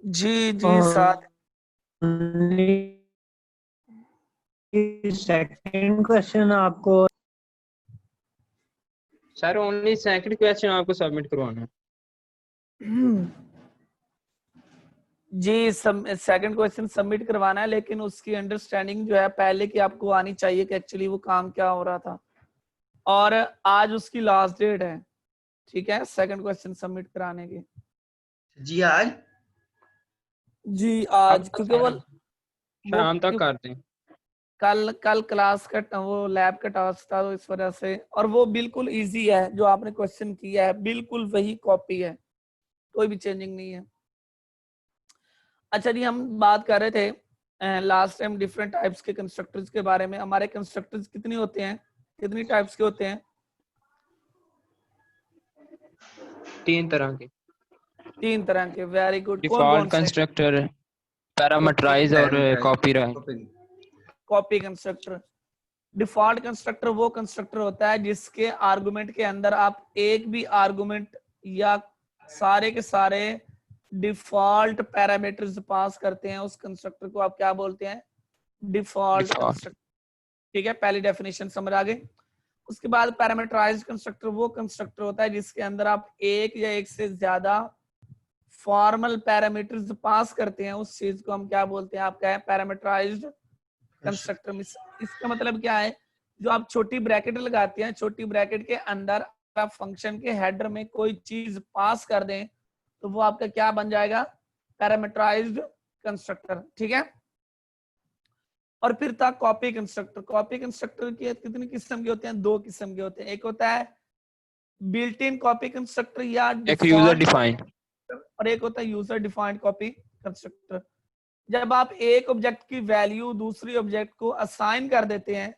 जी जी साथ। Only second question आपको sir only second question आपको सबमिट करवाना है। जी सेकंड क्वेश्चन सबमिट करवाना है, लेकिन उसकी अंडरस्टैंडिंग जो है पहले की आपको आनी चाहिए कि एक्चुअली वो काम क्या हो रहा था। और आज उसकी लास्ट डेट है, ठीक है, सेकंड क्वेश्चन सबमिट कराने की। जी आज जी अब आज, तो क्योंकि वो शाम तक क्योंकि कर दें। कल कल क्लास का वो लैब का टास्क था, तो इस वजह से। और वो बिल्कुल इजी है, जो आपने क्वेश्चन किया है बिल्कुल वही कॉपी है, कोई भी चेंजिंग नहीं है। अच्छा जी, हम बात कर रहे थे लास्ट टाइम डिफरेंट टाइप्स के कंस्ट्रक्टर्स के बारे में। हमारे कंस्ट्रक्टर्स कितने होते हैं, कितनी टाइप्स के होते हैं? 3 तरह के। 3 तरह के, वेरी गुड। कौन कौन डिफॉल्ट से? कंस्ट्रक्टर, पैरामीटराइज और copyright. Copy constructor. Default constructor वो कंस्ट्रक्टर होता है जिसके आर्गुमेंट के अंदर आप एक भी आर्गुमेंट या सारे के सारे डिफॉल्ट पैरामीटर्स पास करते हैं, उस कंस्ट्रक्टर को आप क्या बोलते हैं? Default default. कंस्ट्रक्टर। ठीक है, पहली डेफिनेशन समझ आ गई। उसके बाद पैरामीटराइज्ड कंस्ट्रक्टर वो कंस्ट्रक्टर होता है जिसके अंदर आप एक या एक से ज्यादा फॉर्मल पैरामीटर्स पास करते हैं, उस चीज को हम क्या बोलते हैं? आपका है पैरामीटराइज्ड कंस्ट्रक्टर। इसका मतलब क्या है? जो आप छोटी ब्रैकेट लगाते हैं, छोटी ब्रैकेट के अंदर आप फंक्शन के हेडर में कोई चीज पास कर दें, तो वो आपका क्या बन जाएगा? Parameterised constructor. ठीक है। और फिर था कॉपी कंस्ट्रक्टर। कॉपी कंस्ट्रक्टर की कितनी किस्म के होते हैं? 2 किस्म के होते हैं। एक होता है बिल्ट इन कॉपी कंस्ट्रक्टर या एक यूजर डिफॉल्ट, डिफाइंड। और एक होता है यूजर डिफाइंड कॉपी कंस्ट्रक्टर। जब आप एक ऑब्जेक्ट की वैल्यू दूसरी ऑब्जेक्ट को असाइन कर देते हैं,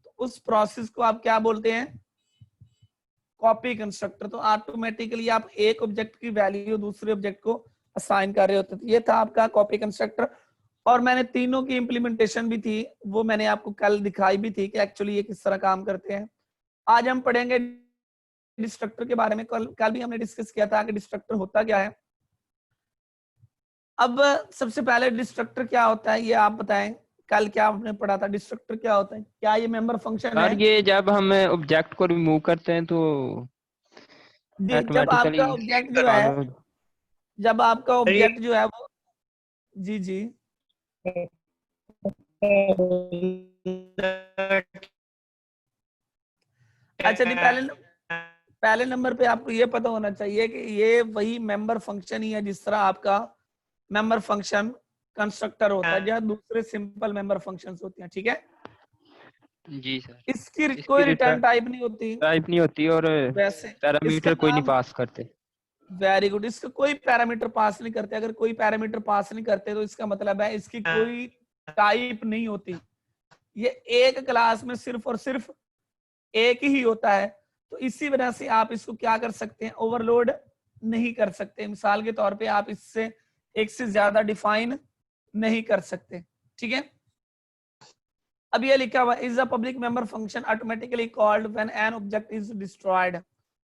तो उस प्रोसेस को आप क्या बोलते हैं? Copy constructor. तो ऑटोमेटिकली आप एक ऑब्जेक्ट की वैल्यू दूसरे ऑब्जेक्ट को असाइन कर रहे होते थे। ये था आपका कॉपी कंस्ट्रक्टर। और मैंने तीनों की इंप्लीमेंटेशन भी थी, वो मैंने आपको कल दिखाई भी थी कि एक्चुअली ये किस तरह काम करते हैं। आज हम पढ़ेंगे डिस्ट्रक्टर के बारे में। कल भी हमने डिस्कस किया था कि डिस्ट्रक्टर होता क्या है। अब सबसे पहले डिस्ट्रक्टर क्या होता है ये आप बताएं। कल क्या आपने पढ़ा था? डिस्ट्रक्टर क्या होता है? क्या ये मेंबर फंक्शन है? सर ये जब हम ऑब्जेक्ट को रिमूव करते हैं तो जब आपका ऑटोमेटिकली ऑब्जेक्ट जो है, करवाना। जब आपका ऑब्जेक्ट जो है वो, जी जी, अच्छा जी, पहले नंबर पे आपको ये पता होना चाहिए कि ये वही मेंबर फंक्शन ही है जिस तरह आपका मेंबर फंक्शन कंस्ट्रक्टर होता है, जहाँ दूसरे सिंपल मेंबर फंक्शंस होते हैं। ठीक है। जी सर। इसकी इसकी कोई रिटर्न रिटर्न टाइप नहीं होती टाइप नहीं होती और वैसे। इसका पैरामीटर कोई नहीं नाम, पास करते। वेरी गुड, इसका कोई पैरामीटर पास नहीं करते। अगर कोई पैरामीटर पास नहीं करते तो इसका मतलब है इसकी कोई टाइप नहीं होती। ये एक क्लास में सिर्फ और सिर्फ एक ही होता है। तो इसी वजह से आप इसको क्या कर सकते हैं? ओवरलोड नहीं कर सकते। मिसाल के तौर पे आप इससे एक से ज्यादा डिफाइन नहीं कर सकते। ठीक है। अब ये लिखा हुआ is a public member function automatically called when an object is destroyed.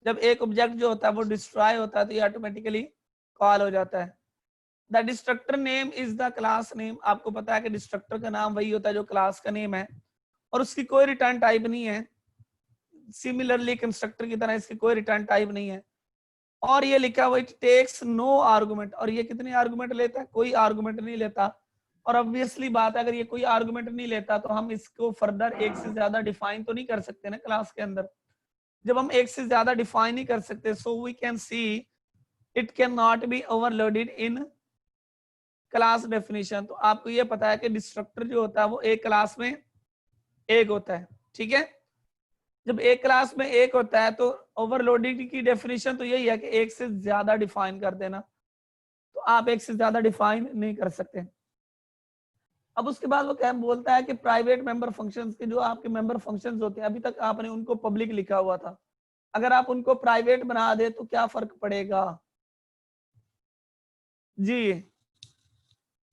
जब एक ऑब्जेक्ट जो होता है वो डिस्ट्रॉय होता है तो ये ऑटोमेटिकली कॉल हो जाता है। The destructor name is the class name. आपको पता है कि डिस्ट्रक्टर का नाम वही होता है जो क्लास का नेम है, और उसकी कोई रिटर्न टाइप नहीं है। सिमिलरली कंस्ट्रक्टर की तरह इसकी कोई रिटर्न टाइप नहीं है। और ये लिखा हुआ इट टेक्स नो आर्गुमेंट। और ये कितने आर्गुमेंट लेता है? कोई आर्गुमेंट नहीं लेता। और ऑब्वियसली बात है, अगर ये कोई आर्गुमेंट नहीं लेता तो हम इसको फर्दर एक से ज्यादा डिफाइन तो नहीं कर सकते ना क्लास के अंदर। जब हम एक से ज्यादा डिफाइन नहीं कर सकते, so we can see it can not be overloaded in class definition. तो आपको ये पता है कि डिस्ट्रक्टर जो होता है वो एक क्लास में एक होता है। ठीक है। जब एक क्लास में एक होता है तो ओवरलोडिंग की डेफिनेशन तो यही है कि एक से ज्यादा डिफाइन कर देना। तो आप एक से ज्यादा डिफाइन नहीं कर सकते। अब उसके बाद वो क्या बोलता है कि प्राइवेट मेंबर फंक्शंस के जो आपके मेंबर फंक्शंस होते हैं, अभी तक आपने उनको पब्लिक लिखा हुआ था, अगर आप उनको प्राइवेट बना दे तो क्या फर्क पड़ेगा? जी,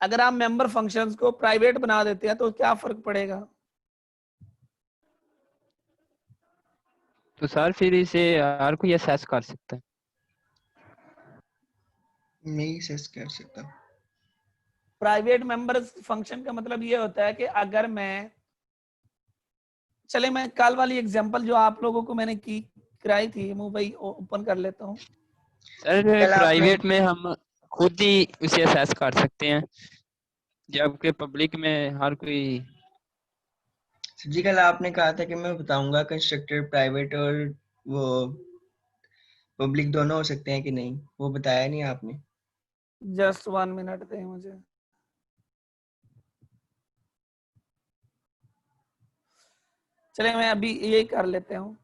अगर आप मेंबर फंक्शंस को प्राइवेट बना देते हैं तो क्या फर्क पड़ेगा? तो सर फिर इसे हर कोई असेस कर सकता है। नहीं सेस कर सकता। प्राइवेट मेंबर्स फंक्शन का मतलब ये होता है कि अगर मैं, चले मैं कल वाली एग्जांपल जो आप लोगों को मैंने की कराई थी, मैं वही ओपन कर लेता हूँ। सर कल आपने प्राइवेट में हम खुद ही उसे असेस कर सकते हैं, जबकि पब्लिक में हर कोई। जी कल आपने कहा था कि मैं बताऊंगा कंस्ट्रक्टर प्राइवेट और वो पब्लिक दोनों हो सकते हैं कि नहीं, वो बताया नहीं आपने। जस्ट 1 मिनट दे मुझे। चले मैं अभी ये कर लेते हूँ।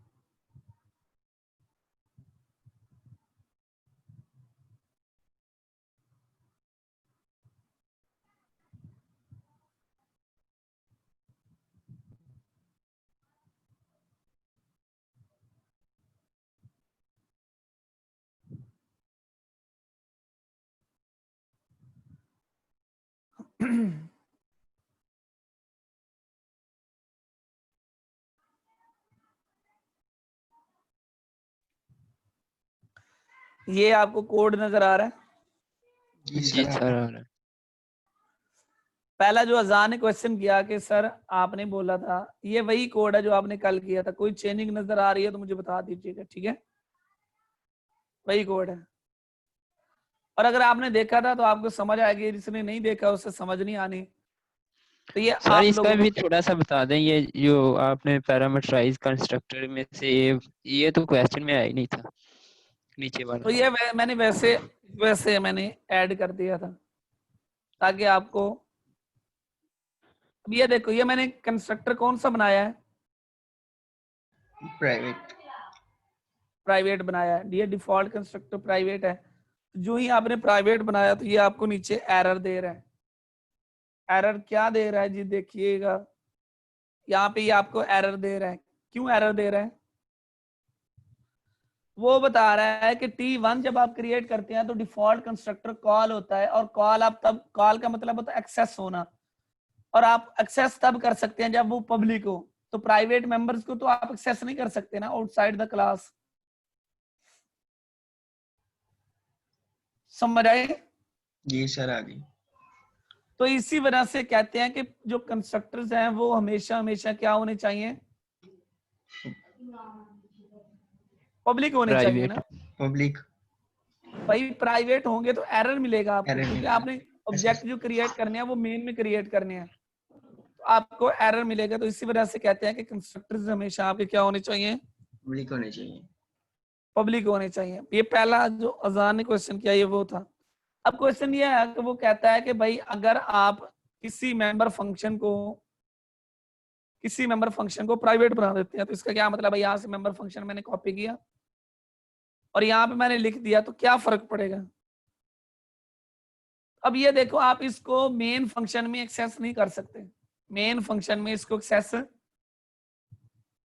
ये आपको कोड नजर आ रहा है? जी जी सर हाँ। सर। पहला जो अजान ने क्वेश्चन किया कि सर आपने बोला था, ये वही कोड है जो आपने कल किया था। कोई चेंजिंग नजर आ रही है तो मुझे बता दीजिएगा, ठीक है? वही कोड है। और अगर आपने देखा था तो आपको समझ आएगी, जिसने नहीं देखा उसे समझ नहीं आनी। तो ये सर आप इसका लोगों भी को, थोड़ा सा बता दें, ये जो आपने पैरामीटराइज कंस्ट्रक्टर में से ये तो क्वेश्चन में आया ही नहीं था, नीचे तो वाला। ये मैंने वैसे वैसे मैंने ऐड कर दिया था ताकि आपको, अब ये देखो, ये मैंने कंस्ट्रक्टर कौन सा बनाया है? प्राइवेट। प्राइवेट बनाया है। ये डिफॉल्ट कंस्ट्रक्टर प्राइवेट है। जो ही आपने प्राइवेट बनाया तो ये आपको नीचे एरर दे रहा है। एरर क्या दे रहा है जी, देखिएगा यहाँ पे ये आपको एरर दे रहा है। क्यों एरर दे रहा है? वो बता रहा है कि T1 जब आप क्रिएट करते हैं तो डिफॉल्ट कंस्ट्रक्टर कॉल होता है, और कॉल आप तब, कॉल का मतलब होता है एक्सेस होना, और आप एक्सेस तब कर सकते हैं जब वो पब्लिक हो। तो प्राइवेट मेंबर्स को तो आप एक्सेस नहीं कर सकते ना आउटसाइड द क्लास। समझ आए? जी सर आ गई। तो इसी वजह से कहते हैं कि जो कंस्ट्रक्टर्स हैं वो हमेशा हमेशा क्या होने चाहिए? पब्लिक होने चाहिए प्राइवेट। ना। पब्लिक। भाई प्राइवेट होंगे तो एरर मिलेगा आपको, एरर क्योंकि मिलेगा। आपने अच्छा। ऑब्जेक्ट जो क्रिएट करने हैं वो मेन में क्रिएट करने हैं, तो आपको एरर मिलेगा। तो इसी वजह से कहते हैं कि कंस्ट्रक्टर्स हमेशा आपके क्या होने चाहिए? पब्लिक होने चाहिए। पब्लिक होने चाहिए। ये पहला जो अजान ने क्वेश्चन किया ये वो था। अब क्वेश्चन ये है कि वो कहता है कि भाई अगर आप किसी मेंबर फंक्शन को प्राइवेट बना देते हैं तो इसका क्या मतलब है? यहाँ से मेंबर फंक्शन मैंने कॉपी किया और यहाँ पे मैंने लिख दिया, तो क्या फर्क पड़ेगा? अब ये देखो, आप इसको मेन फंक्शन में एक्सेस नहीं कर सकते। मेन फंक्शन में इसको एक्सेस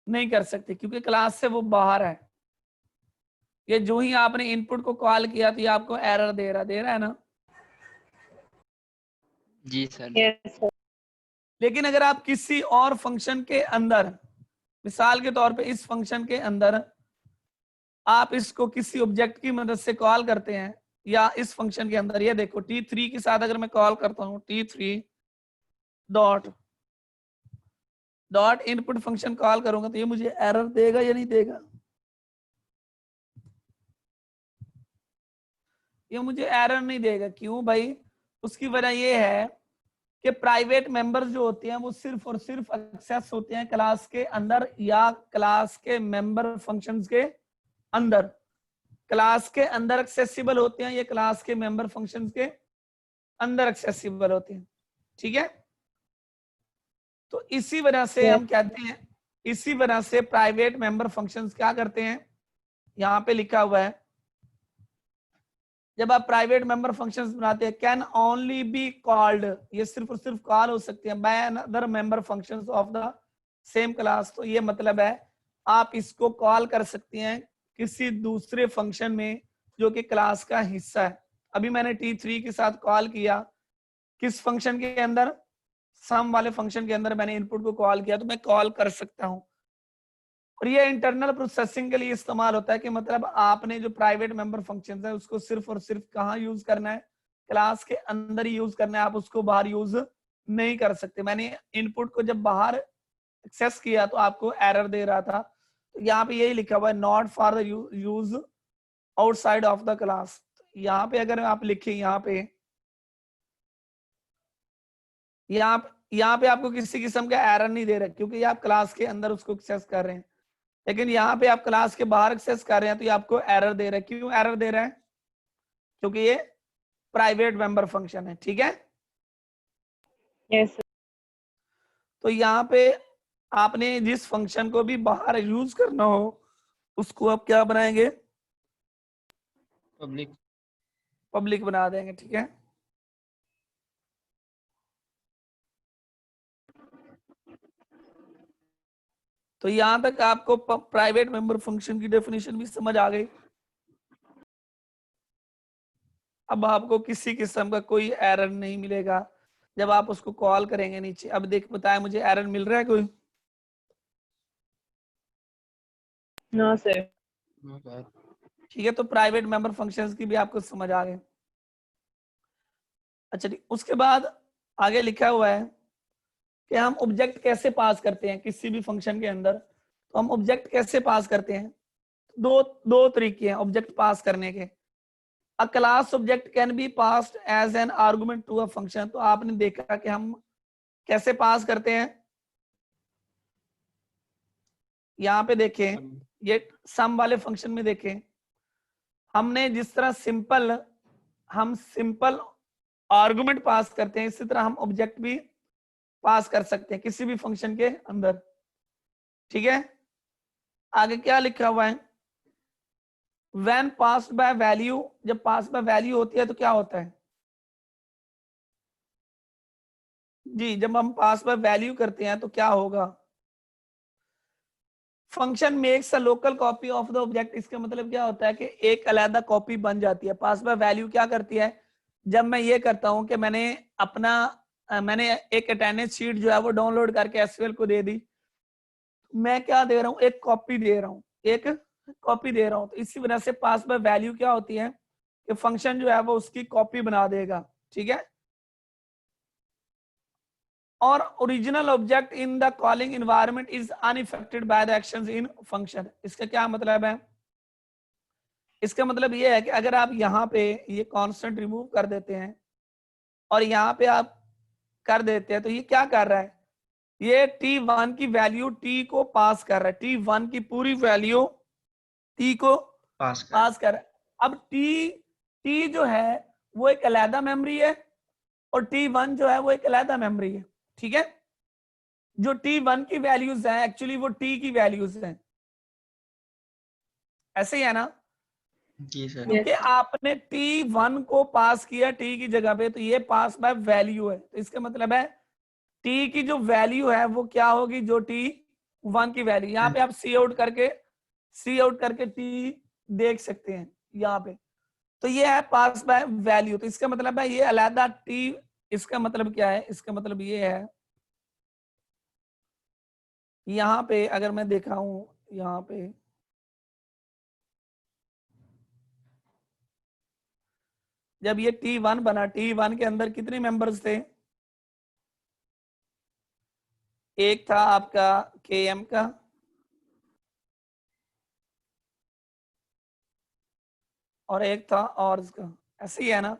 नहीं कर सकते क्योंकि क्लास से वो बाहर है। ये जो ही आपने इनपुट को कॉल किया तो ये आपको एरर दे रहा है ना। जी सर। yes sir. लेकिन अगर आप किसी और फंक्शन के अंदर, मिसाल के तौर पे इस फंक्शन के अंदर आप इसको किसी ऑब्जेक्ट की मदद से कॉल करते हैं, या इस फंक्शन के अंदर, ये देखो T3 के साथ अगर मैं कॉल करता हूं, T3 dot input function call करूंगा तो ये मुझे एरर देगा या नहीं देगा? ये मुझे एरर नहीं देगा। क्यों भाई? उसकी वजह ये है कि प्राइवेट मेंबर्स जो होते हैं वो सिर्फ और सिर्फ एक्सेस होते हैं क्लास के अंदर या क्लास के मेंबर फंक्शंस के अंदर। क्लास के अंदर एक्सेसिबल होते हैं, ये क्लास के मेंबर फंक्शंस के अंदर एक्सेसिबल होते हैं। ठीक है? तो इसी वजह से हम कहते हैं, इसी वजह से प्राइवेट मेंबर फंक्शंस क्या करते हैं, यहां पे लिखा हुआ है, जब आप प्राइवेट मेंबर फंक्शंस बनाते हैं, कैन ओनली बी कॉल्ड, ये सिर्फ और सिर्फ कॉल हो सकते हैं by another member functions of the same class. तो ये मतलब है आप इसको कॉल कर सकते हैं किसी दूसरे फंक्शन में जो कि क्लास का हिस्सा है। अभी मैंने T3 के साथ कॉल किया, किस फंक्शन के अंदर? सम वाले फंक्शन के अंदर मैंने इनपुट को कॉल किया, तो मैं कॉल कर सकता हूं। और ये इंटरनल प्रोसेसिंग के लिए इस्तेमाल होता है कि मतलब आपने जो प्राइवेट मेंबर फंक्शंस है उसको सिर्फ और सिर्फ कहाँ यूज करना है? क्लास के अंदर ही यूज करना है, आप उसको बाहर यूज नहीं कर सकते। मैंने इनपुट को जब बाहर एक्सेस किया तो आपको एरर दे रहा था, तो यहाँ पे यही लिखा हुआ है not for the use outside of the class. यहाँ पे अगर आप लिखें, यहाँ पे आपको किसी किस्म का एरर नहीं दे रहा, क्योंकि आप क्लास के अंदर उसको एक्सेस कर रहे हैं। लेकिन यहाँ पे आप क्लास के बाहर एक्सेस कर रहे हैं तो ये आपको एरर दे रहा है। क्यों एरर दे रहा है? क्योंकि ये प्राइवेट मेंबर फंक्शन है। ठीक है, यस सर। तो यहाँ पे आपने जिस फंक्शन को भी बाहर यूज करना हो उसको आप क्या बनाएंगे? पब्लिक बना देंगे। ठीक है, तो यहां तक आपको प्राइवेट मेंबर फंक्शन की डेफिनेशन भी समझ आ गई। अब आपको किसी किस्म का कोई एरर नहीं मिलेगा जब आप उसको कॉल करेंगे नीचे। अब देख बताए मुझे एरर मिल रहा है कोई? No sir. ठीक है, तो प्राइवेट मेंबर फंक्शंस की भी आपको समझ आ गए। अच्छा ठीक, उसके बाद आगे लिखा हुआ है कि हम ऑब्जेक्ट कैसे पास करते हैं किसी भी फंक्शन के अंदर। तो हम ऑब्जेक्ट कैसे पास करते हैं? दो तरीके हैं ऑब्जेक्ट पास करने के। A class object can be passed as an argument to a function. तो आपने देखा कि हम कैसे पास करते हैं। यहाँ पे देखें, ये सम वाले फंक्शन में देखें, हमने जिस तरह हम सिंपल आर्गुमेंट पास करते हैं, इसी तरह हम ऑब्जेक्ट भी पास कर सकते हैं किसी भी फंक्शन के अंदर। ठीक है, आगे क्या लिखा हुआ है? व्हेन पास्ड बाय वैल्यू, जब पास बाय वैल्यू होती है तो क्या होता है जी? जब हम पास बाय वैल्यू करते हैं तो क्या होगा? Function makes a local copy of the object. इसका मतलब क्या होता है कि एक अलग कॉपी बन जाती है। पास बाय वैल्यू क्या करती है? जब मैं ये करता हूं कि मैंने एक अटेंडेंस शीट जो है वो डाउनलोड करके एसक्यूएल को दे दी, मैं क्या दे रहा हूं? एक कॉपी दे रहा हूं, एक कॉपी दे रहा हूं। तो इसी वजह से पास बाय वैल्यू क्या होती है कि फंक्शन जो है वो उसकी कॉपी बना देगा। ठीक है, और original object in the calling environment is unaffected by the actions in function. इसका क्या मतलब है? इसका मतलब ये है कि अगर आप यहाँ पे ये कांस्टेंट रिमूव कर देते हैं और यहाँ पे आप कर देते हैं, तो ये क्या कर रहा है? ये t1 की वैल्यू t को पास कर रहा है। t1 की पूरी वैल्यू t को पास कर रहा है। अब t जो है वो एक अलग मेमोरी है और t1 जो है वो एक अलग मेमोरी है। ठीक है, जो t1 की वैल्यूज हैं एक्चुअली वो t की वैल्यूज हैं। ऐसे ही है ना? जी सर। क्योंकि आपने t1 को पास किया t की जगह पे, तो ये पास बाय वैल्यू है। तो इसका मतलब है t की जो वैल्यू है वो क्या होगी? जो t1 की वैल्यू। यहाँ पे आप सी आउट करके t देख सकते हैं यहाँ पे। तो ये है पास बाय वैल्यू। तो इसका मतलब है ये अलहदा t। इसका मतलब क्या है? इसका मतलब ये है, यहाँ पे अगर मैं देखा हूं, यहाँ पे जब ये t1 बना, t1 के अंदर कितने मेंबर्स थे? एक था आपका km का, और एक था ऑर्स का। ऐसे ही है ना?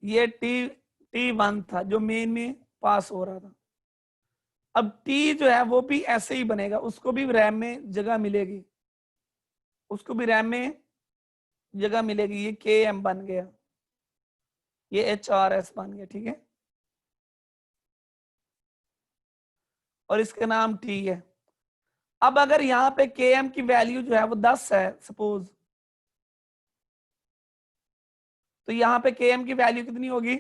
ये t1 था जो मेन में पास हो रहा था। अब t जो है वो भी ऐसे ही बनेगा, उसको भी रैम में जगह मिलेगी, ये km बन गया, ये HRS बन गया। ठीक है, और इसका नाम t है। अब अगर यहाँ पे km की वैल्यू जो है वो 10 है सपोज, तो यहाँ पे km की वैल्यू कितनी होगी?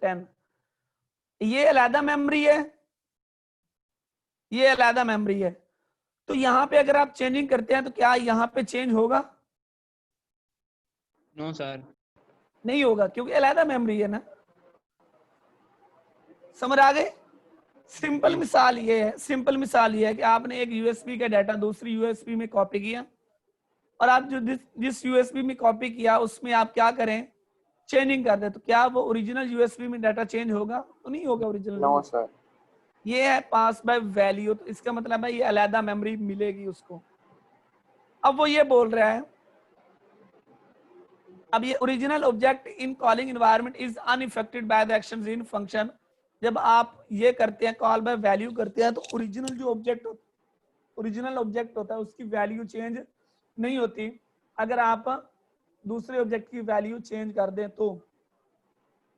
10। ये अलहदा मेमोरी है, ये अलहदा मेमोरी है। तो यहाँ पे अगर आप चेंजिंग करते हैं तो क्या यहाँ पे चेंज होगा? नो सर, नहीं होगा, क्योंकि अलहदा मेमोरी है ना। समझ आ गए? सिंपल मिसाल ये है कि आपने एक यूएसबी का डाटा दूसरी यूएसबी में कॉपी किया, और आप जो जिस यूएसबी में कॉपी किया उसमें आप क्या करें, चेंजिंग कर दे, तो क्या वो ओरिजिनल यूएसबी में डाटा चेंज होगा? तो नहीं होगा ओरिजिनल। No sir. ये है पास बाय वैल्यू, तो इसका मतलब है ये अलग मेमोरी मिलेगी उसको। अब वो ये बोल रहा है, अब ये original object in calling environment is unaffected by the actions in function. जब आप ये करते हैं, कॉल बाय वैल्यू करते हैं, तो ओरिजिनल जो ऑब्जेक्ट होता है उसकी वैल्यू चेंज नहीं होती। अगर आप दूसरे ऑब्जेक्ट की वैल्यू चेंज कर दें तो।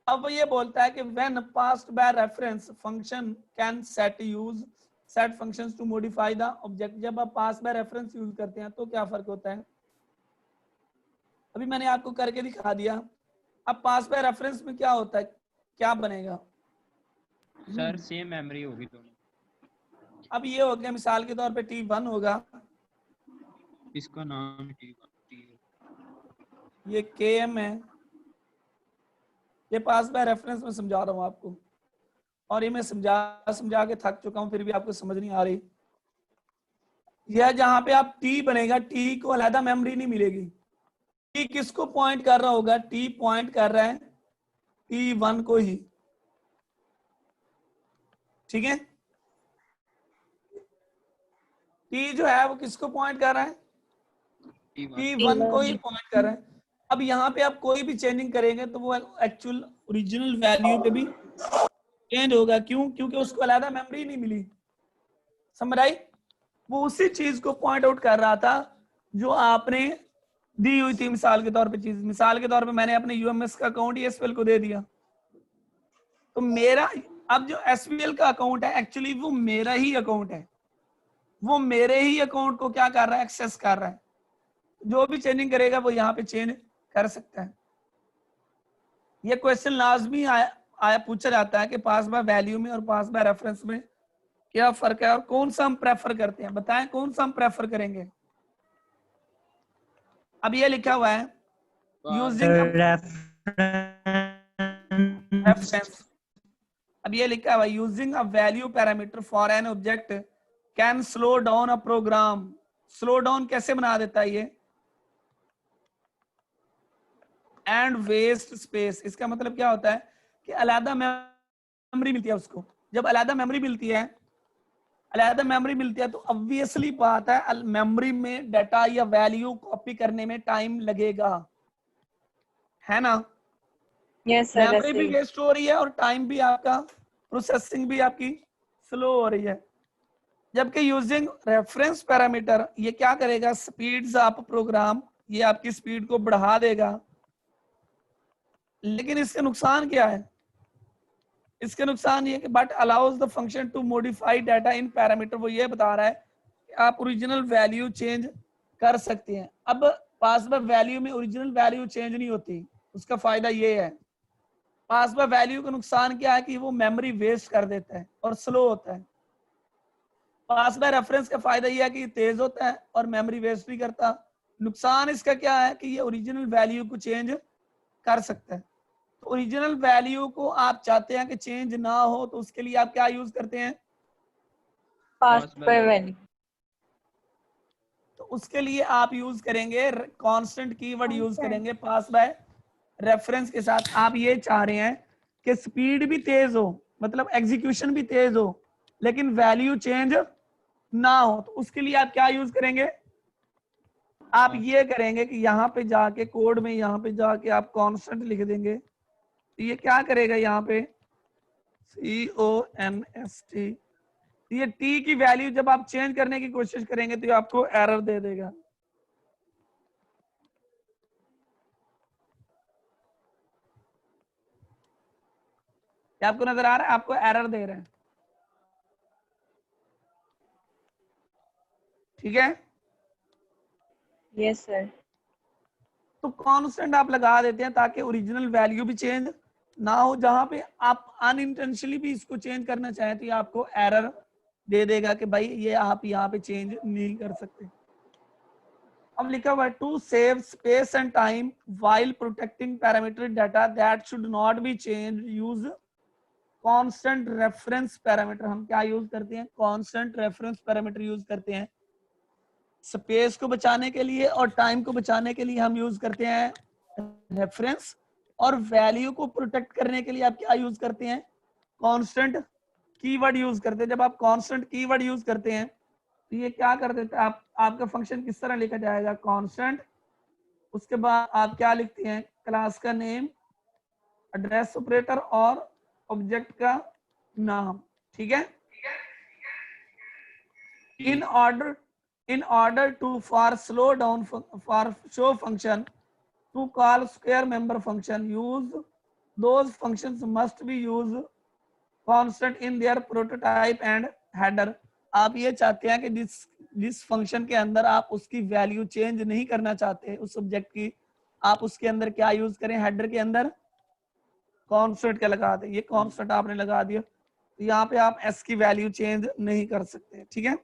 अब वो ये बोलता है कि when passed by reference function can set functions to modify the object. जब आप पास बाय रेफरेंस यूज करते हैं तो क्या फर्क होता है? अभी मैंने आपको करके दिखा दिया। अब पास बाय रेफरेंस में क्या होता है, क्या बनेगा? सर सेम मेमोरी होगी दोनों। अब ये हो गया, मिसाल के तौर पे T1 होगा, इसका नाम ये KM है। ये पास बाय रेफरेंस में समझा रहा हूँ आपको, और ये मैं समझा के थक चुका हूँ, फिर भी आपको समझ नहीं आ रही। यह जहां पे आप T बनेगा, T को अलग मेमोरी नहीं मिलेगी। T किसको पॉइंट कर रहा होगा? T पॉइंट कर रहा है T1 को ही, ठीक है। T जो है वो किसको पॉइंट कर रहा है? T1 को ही पॉइंट कर रहा है। अब यहाँ पे आप कोई भी चेंजिंग करेंगे तो वो एक्चुअल ओरिजिनल वैल्यू पे भी चेंज होगा। क्यों? क्योंकि उसको अलग मेमोरी नहीं मिली। समझ आई? वो उसी चीज को पॉइंट आउट कर रहा था जो आपने दी हुई थी मिसाल के तौर पे चीज। मिसाल के तौर पे मैंने अपने यूएमएस का अकाउंट एसपीएल को दे दिया, तो मेरा अब जो एसपीएल का अकाउंट है एक्चुअली वो मेरा ही अकाउंट है। वो मेरे ही अकाउंट को क्या कर रहा है? एक्सेस कर रहा है। जो भी चेंजिंग करेगा वो यहाँ पे चेंज कर सकता है। ये क्वेश्चन लाजमी आया पूछा जाता है कि पास बाय वैल्यू में और पास बाय रेफरेंस में क्या फर्क है और कौन सा हम प्रेफर करते हैं। बताएं कौन सा हम प्रेफर करेंगे। अब ये लिखा हुआ है यूजिंग रेफरेंस। अब ये लिखा हुआ है using a value parameter for an object can slow down a program. Slow down कैसे बना देता है ये? And waste space. इसका मतलब क्या होता है कि अलग मेमोरी मिलती है उसको। जब अलग मेमोरी मिलती है तो ऑब्वियसली बात है मेमोरी में डाटा या वैल्यू कॉपी करने में टाइम लगेगा, है ना? Yes, sir. मेमोरी भी वेस्ट हो रही है और टाइम भी आपका, प्रोसेसिंग भी आपकी स्लो हो रही है। जबकि यूजिंग रेफरेंस पैरामीटर ये क्या करेगा? स्पीड्स अप प्रोग्राम, ये आपकी स्पीड को बढ़ा देगा। लेकिन इसके नुकसान क्या है? इसके नुकसान ये कि but allows the function to modify data in parameter. वो ये बता रहा है कि आप ओरिजिनल वैल्यू चेंज कर सकते हैं। अब पास बाय वैल्यू में ओरिजिनल वैल्यू चेंज नहीं होती। उसका फायदा ये है। पास बाय वैल्यू का नुकसान क्या है कि वो मेमोरी वेस्ट कर देता है और स्लो होता है। पास बाय रेफरेंस का फायदा ये है कि ये तेज होता है और मेमोरी वेस्ट नहीं करता। नुकसान इसका क्या है कि ये ओरिजिनल वैल्यू को चेंज कर सकता है। तो ओरिजिनल वैल्यू को आप चाहते हैं कि चेंज ना हो, तो उसके लिए आप क्या यूज करते हैं? Past by value. तो उसके लिए आप यूज करेंगे कांस्टेंट कीवर्ड यूज करेंगे पास बाय रेफरेंस के साथ। आप ये चाह रहे हैं कि स्पीड भी तेज हो, मतलब एग्जीक्यूशन भी तेज हो, लेकिन वैल्यू चेंज ना हो, तो उसके लिए आप क्या यूज करेंगे? आप ये करेंगे कि यहाँ पे जाके कोड में यहाँ पे जाके आप कांस्टेंट लिख देंगे। तो ये क्या करेगा? यहाँ पे CONST, ये T की वैल्यू जब आप चेंज करने की कोशिश करेंगे तो ये आपको एरर दे देगा। क्या आपको नजर आ रहा है? आपको एरर दे रहे हैं, ठीक है। Yes, sir. तो कांस्टेंट आप लगा देते हैं ताकि ओरिजिनल वैल्यू भी चेंज ना हो। जहां पे आप अनइंटेंशनली भी इसको चेंज करना चाहें तो ये आपको एरर दे देगा कि भाई ये आप यहाँ पे चेंज नहीं कर सकते। अब लिखा हुआ है to save space and time while protecting parameter data that should not be change use constant reference parameter, हम क्या यूज करते हैं, कांस्टेंट रेफरेंस पैरामीटर यूज करते हैं। स्पेस को बचाने के लिए और टाइम को बचाने के लिए हम यूज करते हैं रेफरेंस, और वैल्यू को प्रोटेक्ट करने के लिए आप क्या यूज करते हैं, कांस्टेंट कीवर्ड यूज करते हैं। जब आप कांस्टेंट कीवर्ड यूज करते हैं तो ये क्या कर देता है, आपका फंक्शन किस तरह लिखा जाएगा, कांस्टेंट, उसके बाद आप क्या लिखते हैं, क्लास का नेम, एड्रेस ऑपरेटर और ऑब्जेक्ट का नाम, ठीक है। in order to for slow down for show function to call square member function, use those functions must be used constant in their prototype and header। आप ये चाहते हैं कि जिस फंक्शन के अंदर आप उसकी वैल्यू चेंज नहीं करना चाहते उस ऑब्जेक्ट की, आप उसके अंदर क्या यूज करें, हेडर के अंदर कांस्टेंट का लगा दें। ये कांस्टेंट आपने लगा दिया तो यहाँ पे आप एस की वैल्यू चेंज नहीं कर सकते, ठीक है।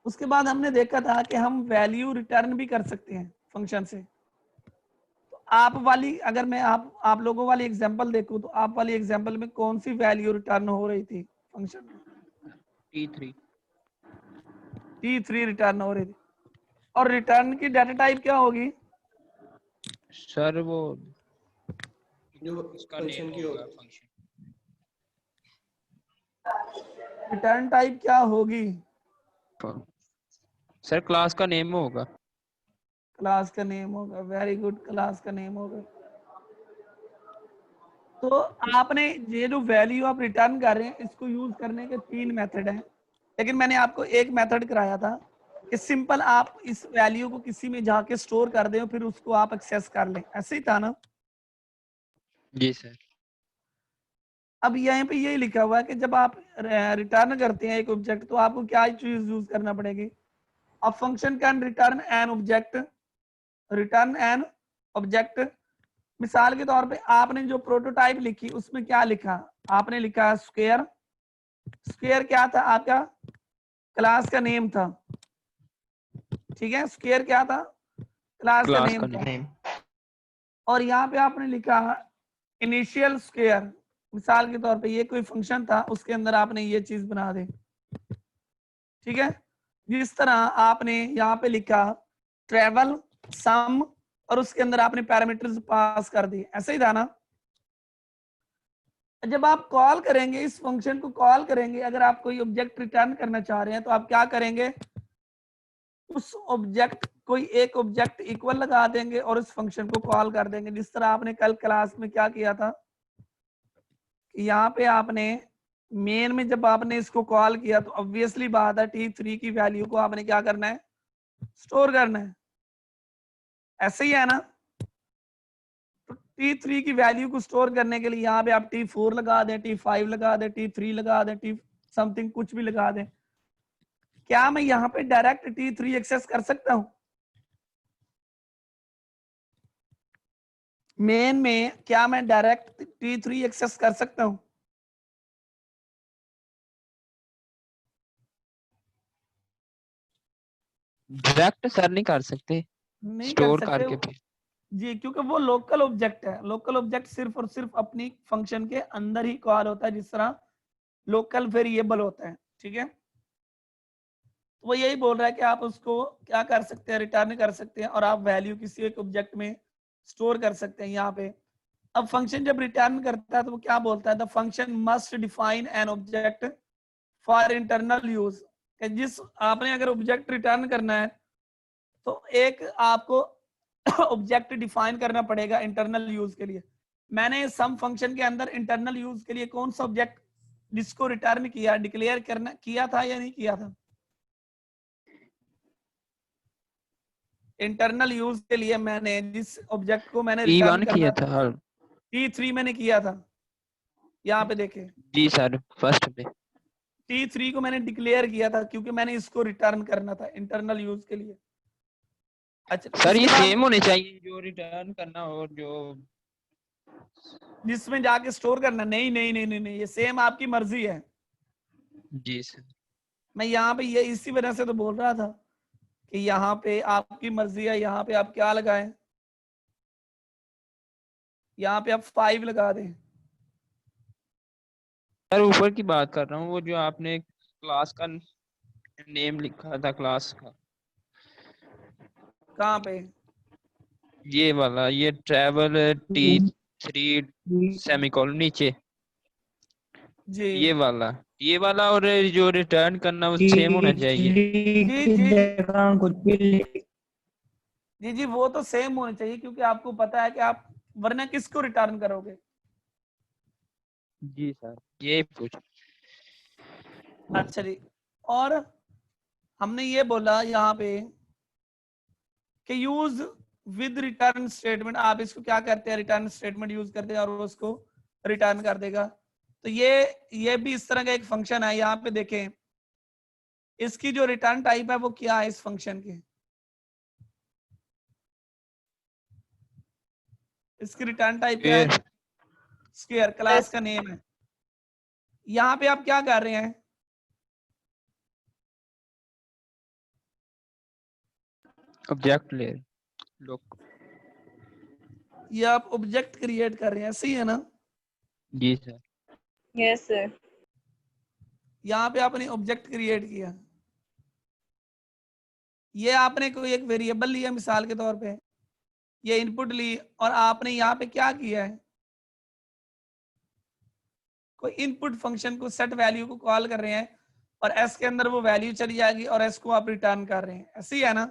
उसके बाद हमने देखा था कि हम वैल्यू रिटर्न भी कर सकते हैं फंक्शन से। तो आप वाली, अगर मैं आप लोगों वाली एग्जांपल देखूं तो आप वाली एग्जांपल में कौन सी वैल्यू रिटर्न हो रही थी फंक्शन में, t3 रिटर्न हो रही थी। और रिटर्न की डाटा टाइप क्या होगी सर, वो जो उसका फंक्शन नेम की होगा फंक्शन। रिटर्न टाइप क्या होगी, सर क्लास का नेम होगा। क्लास का नेम होगा, वेरी गुड, क्लास का नेम होगा। तो आपने ये जो वैल्यू आप रिटर्न कर रहे हैं इसको यूज करने के 3 मेथड हैं, लेकिन मैंने आपको एक मेथड कराया था कि सिंपल आप इस वैल्यू को किसी में जाके स्टोर कर दें फिर उसको आप एक्सेस कर लें, ऐसे ही था ना। जी सर। अब यहाँ पे यही लिखा हुआ है कि जब आप रिटर्न करते हैं एक ऑब्जेक्ट तो आपको क्या चीज यूज करना पड़ेगी, a function can return an object, return an object. मिसाल के तौर पे आपने जो प्रोटोटाइप लिखी उसमें क्या लिखा, आपने लिखा स्क्वायर, स्क्वायर क्या था आपका, क्लास का नेम था, ठीक है। स्क्वायर क्या था, क्लास का नेम था। और यहाँ पे आपने लिखा इनिशियल स्क्वायर, मिसाल के तौर पे ये कोई फंक्शन था उसके अंदर आपने ये चीज बना दे, ठीक है। जिस तरह आपने यहाँ पे लिखा ट्रेवल सम और उसके अंदर आपने पैरामीटर्स पास कर दिए, ऐसे ही था ना। जब आप कॉल करेंगे इस फंक्शन को कॉल करेंगे, अगर आप कोई ऑब्जेक्ट रिटर्न करना चाह रहे हैं तो आप क्या करेंगे, उस ऑब्जेक्ट कोई एक ऑब्जेक्ट इक्वल लगा देंगे और उस फंक्शन को कॉल कर देंगे। जिस तरह आपने कल क्लास में क्या किया था कि यहाँ पे आपने मेन में जब आपने इसको कॉल किया तो ऑब्वियसली बात है t3 की वैल्यू को आपने क्या करना है, स्टोर करना है, ऐसे ही है ना। तो t3 की वैल्यू को स्टोर करने के लिए यहाँ पे आप t4 लगा दें, t5 लगा दें, t3 लगा दें, t समथिंग कुछ भी लगा दें। क्या मैं यहाँ पे डायरेक्ट t3 एक्सेस कर सकता हूं, मेन में क्या मैं डायरेक्ट t3 एक्सेस कर सकता हूं, डायरेक्ट सर नहीं कर सकते, नहीं स्टोर कर सकते करके फिर। जी, क्योंकि वो लोकल ऑब्जेक्ट है। लोकल ऑब्जेक्ट सिर्फ और सिर्फ अपनी फंक्शन के अंदर ही कॉल होता है, जिस तरह लोकल वेरिएबल होता है, ठीक है। तो वो यही बोल रहा है कि आप उसको क्या कर सकते हैं, रिटर्न कर सकते हैं और आप वैल्यू किसी एक ऑब्जेक्ट में स्टोर कर सकते हैं यहाँ पे। अब फंक्शन जब रिटर्न करता है तो वो क्या बोलता है, the function must define an object for internal use. जिस आपने अगर ऑब्जेक्ट रिटर्न करना है तो एक आपको ऑब्जेक्ट डिफाइन करना पड़ेगा इंटरनल यूज के लिए। मैंने सम फंक्शन के अंदर इंटरनल यूज के लिए कौन सा ऑब्जेक्ट जिसको रिटर्न किया, डिक्लेयर करना किया था या नहीं किया था, इंटरनल यूज के लिए मैंने जिस ऑब्जेक्ट को मैंने रिटर्न T1 करना किया था। t3 मैंने किया था, यहाँ पे देखें जी सर, फर्स्ट पे t3 को मैंने डिक्लेयर किया था क्योंकि मैंने इसको रिटर्न करना था इंटरनल यूज के लिए। अच्छा सर, ये इसके बाद सेम होने चाहिए जो रिटर्न करना और जो जिसमें जाके स्टोर करना, नहीं नहीं नहीं नहीं नहीं, ये सेम आपकी मर्जी है। जी सर। मैं यहाँ पे ये इसी वजह से तो बोल रहा था कि यहाँ पे आपकी मर्जी है, यहाँ पे आप क्या लगाएं, यहाँ पे आप 5 लगा दें, सर ऊपर की बात कर रहा हूँ, वो जो आपने क्लास का नेम लिखा था क्लास का, कहाँ पे? ये वाला, ये ट्रैवल T3 सेमीकोलन नीचे, जी ये वाला और जो रिटर्न करना वो सेम होना चाहिए। जी की जी जगह कुछ भी जी जी, वो तो सेम होना चाहिए, क्योंकि आपको पता है कि आप वरना किसको रिटर्न करोगे। जी सर, ये पूछ। अच्छा जी, और हमने ये बोला यहाँ पे कि यूज विद रिटर्न स्टेटमेंट, आप इसको क्या करते हैं, रिटर्न स्टेटमेंट यूज करते हैं और वो उसको रिटर्न कर देगा। तो ये भी इस तरह का एक फंक्शन है। यहाँ पे देखें, इसकी जो रिटर्न टाइप है वो क्या है इस फंक्शन की, इसकी रिटर्न टाइप क्या है? स्क्वायर, क्लास का नेम है। यहाँ पे आप क्या कर रहे हैं, ऑब्जेक्ट ले लोग। ये आप ऑब्जेक्ट क्रिएट कर रहे हैं, सही है ना? जी सर। Yes, sir. यहाँ पे आपने ऑब्जेक्ट क्रिएट किया, ये आपने कोई एक वेरिएबल लिया मिसाल के तौर पे, ये इनपुट ली, और आपने यहाँ पे क्या किया है, कोई इनपुट फंक्शन को सेट वैल्यू को कॉल कर रहे हैं, और एस के अंदर वो वैल्यू चली जाएगी और एस को आप रिटर्न कर रहे हैं, ऐसी है ना?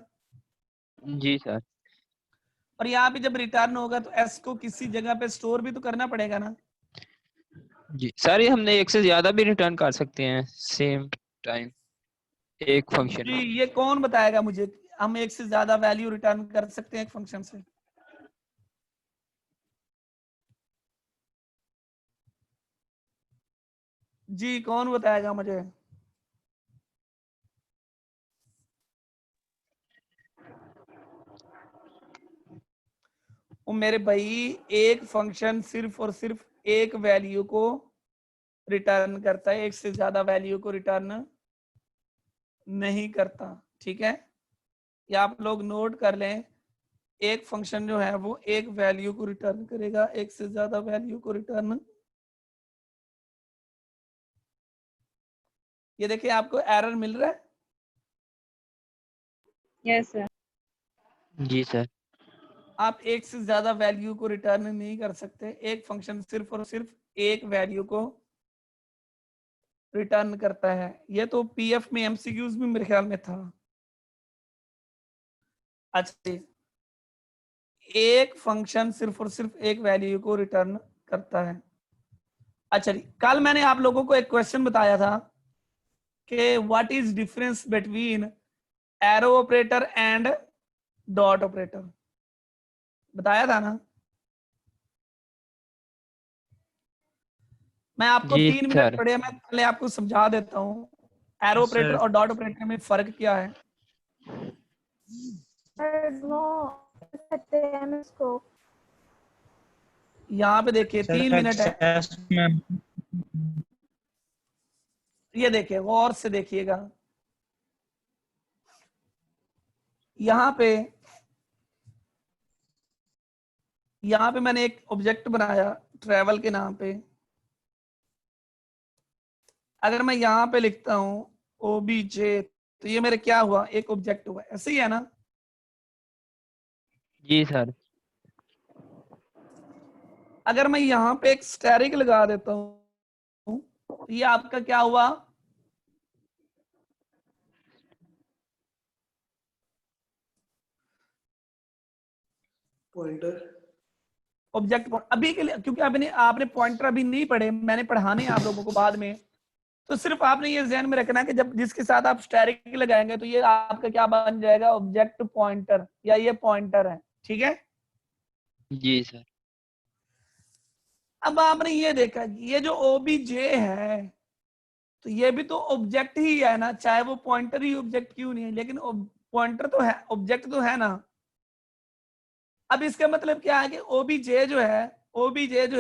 जी सर। और यहाँ पे जब रिटर्न होगा तो एस को किसी जगह पे स्टोर भी तो करना पड़ेगा ना? जी सर, ये हमने एक से ज्यादा भी रिटर्न कर सकते हैं सेम टाइम एक फंक्शन जी, में। ये कौन बताएगा मुझे, हम एक से ज्यादा वैल्यू रिटर्न कर सकते हैं एक फंक्शन से? जी, कौन बताएगा मुझे? वो मेरे भाई, एक फंक्शन सिर्फ और सिर्फ एक वैल्यू को रिटर्न करता है, एक से ज्यादा वैल्यू को रिटर्न नहीं करता, ठीक है? या आप लोग नोट कर लें, एक फंक्शन जो है वो एक वैल्यू को रिटर्न करेगा, एक से ज्यादा वैल्यू को रिटर्न। ये देखिए, आपको एरर मिल रहा है। Yes, sir. जी सर। आप एक से ज्यादा वैल्यू को रिटर्न नहीं कर सकते, एक फंक्शन सिर्फ और सिर्फ एक वैल्यू को रिटर्न करता है। ये तो पीएफ में एमसीक्यूज भी मेरे ख्याल में था। अच्छा, एक फंक्शन सिर्फ और सिर्फ एक वैल्यू को रिटर्न करता है। अच्छा जी, कल मैंने आप लोगों को एक क्वेश्चन बताया था कि what is difference between arrow operator and dot operator, बताया था ना? मैं आपको जी 3 मिनट सर। पढ़े, मैं पहले आपको समझा देता हूँ एरो ऑपरेटर और डॉट ऑपरेटर में फर्क क्या है। यहाँ पे देखिए 3 मिनट है, ये देखिए गौर से देखिएगा। यहाँ पे मैंने एक ऑब्जेक्ट बनाया ट्रैवल के नाम पे। अगर मैं यहाँ पे लिखता हूँ ओबीजे, तो ये मेरे क्या हुआ, एक ऑब्जेक्ट हुआ, ऐसे ही है ना? जी सर। अगर मैं यहाँ पे एक स्टैरिक लगा देता हूँ, तो ये आपका क्या हुआ, पॉइंटर। ऑब्जेक्ट। अभी के लिए क्योंकि आपने पॉइंटर अभी नहीं पढ़े, मैंने पढ़ाने हैं आप लोगों को बाद में, तो सिर्फ आपने ये ध्यान में रखना कि जब जिसके साथ आप स्टैरिक लगाएंगे तो ये आपका क्या बन जाएगा, ऑब्जेक्ट पॉइंटर, या ये पॉइंटर है, ठीक है? जी सर। अब आपने ये देखा कि ये जो ओबीजे है, तो ये भी तो ऑब्जेक्ट ही है ना, चाहे वो पॉइंटर ही ऑब्जेक्ट क्यों नहीं है, लेकिन पॉइंटर तो है, ऑब्जेक्ट तो है ना। अब इसका मतलब क्या है कि ओबीजे जो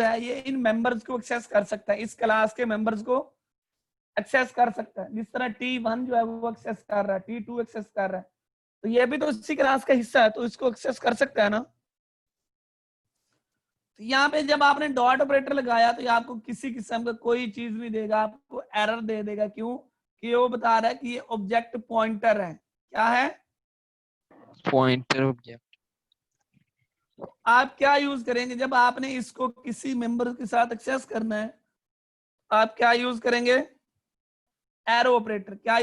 है ये इन मेंबर्स को एक्सेस कर सकता है, इस क्लास के मेंबर्स को एक्सेस कर सकता है, जिस तरह T1 जो है वो एक्सेस कर रहा है, T2 एक्सेस कर रहा है, तो ये भी तो इसी क्लास का हिस्सा है, तो इसको एक्सेस कर सकता है ना। तो यहाँ पे जब आपने डॉट ऑपरेटर लगाया तो ये आपको किसी किस्म का कोई चीज नहीं देगा, आपको एरर दे देगा। क्यों? कि वो बता रहा है कि ये ऑब्जेक्ट पॉइंटर है। क्या है? Pointer object. आप क्या यूज करेंगे जब आपने इसको किसी मेंबर के साथ एक्सेस करना है? आप क्या यूज करेंगे? Arrow operator. क्या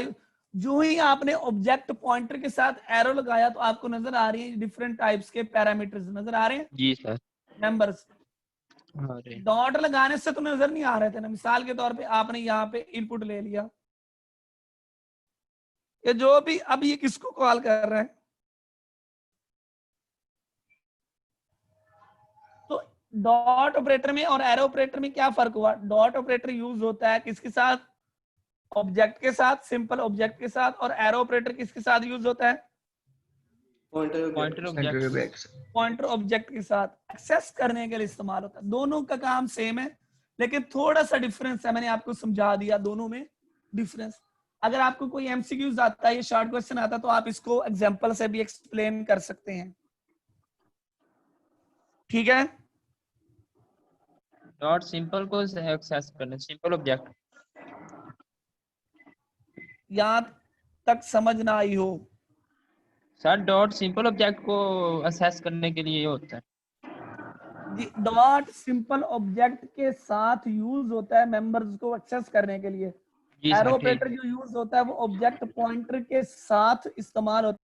जो ही आपने ऑब्जेक्ट पॉइंटर के साथ एरो लगाया तो आपको नजर आ रही है डिफरेंट टाइप्स के पैरामीटर्स नजर आ रहे हैं, जी सर। मेंबर्स। अरे डॉट लगाने से तो नजर नहीं आ रहे थे ना। मिसाल के तौर पे आपने यहाँ पे इनपुट ले लिया, ये जो भी, अब ये किसको कॉल कर रहा है? तो डॉट ऑपरेटर में और एरो ऑपरेटर में क्या फर्क हुआ? डॉट ऑपरेटर यूज होता है किसके साथ? ऑब्जेक्ट के साथ, सिंपल ऑब्जेक्ट के साथ। और एरो ऑपरेटर किसके साथ यूज होता है? Pointer pointer object. Centre object. Back pointer object के साथ एक्सेस करने के लिए इस्तेमाल होता है। दोनों का काम सेम है, लेकिन थोड़ा सा डिफरेंस है। मैंने आपको समझा दिया दोनों में डिफरेंस। अगर आपको कोई एमसीक्यूज आता है, ये शॉर्ट क्वेश्चन आता है, तो आप इसको एग्जांपल से भी एक्सप्लेन कर सकते हैं। ठीक है? डॉट सिंपल को एक्सेस करना, सिंपल ऑब्जेक्ट। यहां तक समझ ना आई हो? सर डॉट सिंपल ऑब्जेक्ट को असेस करने के लिए होता है। डॉट सिंपल ऑब्जेक्ट के साथ यूज होता है मेंबर्स को एक्सेस करने के लिए। जी एरो सर ठीक ऑपरेटर है। जो यूज होता है वो ऑब्जेक्ट पॉइंटर के साथ इस्तेमाल होता है।